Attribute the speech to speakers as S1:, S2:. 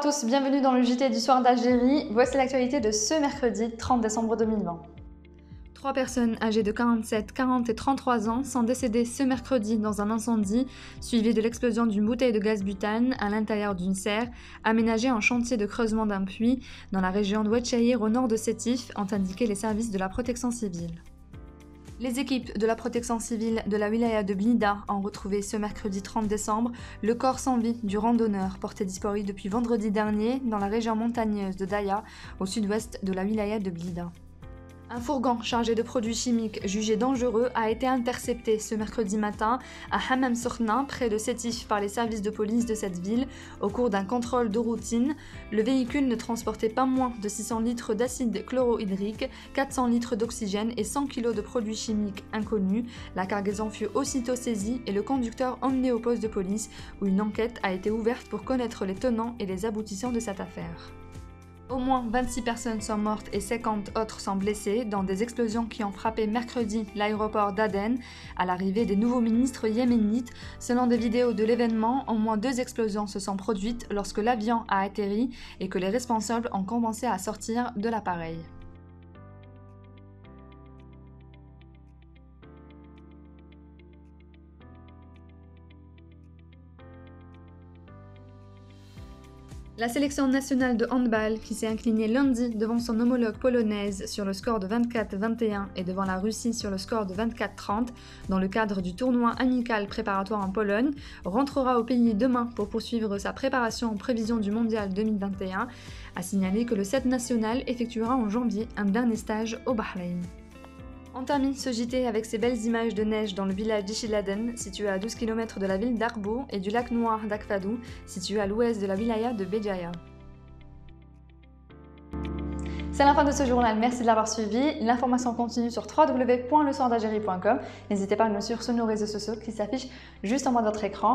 S1: tous, bienvenue dans le JT du soir d'Algérie. Voici l'actualité de ce mercredi 30 décembre 2020. 3 personnes âgées de 47, 40 et 33 ans sont décédées ce mercredi dans un incendie suivi de l'explosion d'une bouteille de gaz butane à l'intérieur d'une serre aménagée en chantier de creusement d'un puits dans la région de Oued-Chahir au nord de Sétif, ont indiqué les services de la protection civile. Les équipes de la protection civile de la wilaya de Blida ont retrouvé ce mercredi 30 décembre le corps sans vie du randonneur porté disparu depuis vendredi dernier dans la région montagneuse de Daya, au sud-ouest de la wilaya de Blida. Un fourgon chargé de produits chimiques jugés dangereux a été intercepté ce mercredi matin à Hammam Sokhna, près de Sétif, par les services de police de cette ville au cours d'un contrôle de routine. Le véhicule ne transportait pas moins de 600 litres d'acide chlorhydrique, 400 litres d'oxygène et 100 kg de produits chimiques inconnus. La cargaison fut aussitôt saisie et le conducteur emmené au poste de police où une enquête a été ouverte pour connaître les tenants et les aboutissants de cette affaire. Au moins 26 personnes sont mortes et 50 autres sont blessées dans des explosions qui ont frappé mercredi l'aéroport d'Aden à l'arrivée des nouveaux ministres yéménites. Selon des vidéos de l'événement, au moins 2 explosions se sont produites lorsque l'avion a atterri et que les responsables ont commencé à sortir de l'appareil. La sélection nationale de handball, qui s'est inclinée lundi devant son homologue polonaise sur le score de 24-21 et devant la Russie sur le score de 24-30 dans le cadre du tournoi amical préparatoire en Pologne, rentrera au pays demain pour poursuivre sa préparation en prévision du mondial 2021, a signalé que le 7 national effectuera en janvier un dernier stage au Bahreïn. On termine ce JT avec ces belles images de neige dans le village d'Ishiladen, situé à 12 km de la ville d'Arbo, et du lac noir d'Akfadou, situé à l'ouest de la wilaya de Béjaïa. C'est la fin de ce journal, merci de l'avoir suivi. L'information continue sur www.lesoirdalgerie.com. N'hésitez pas à nous suivre sur nos réseaux sociaux qui s'affichent juste en bas de votre écran.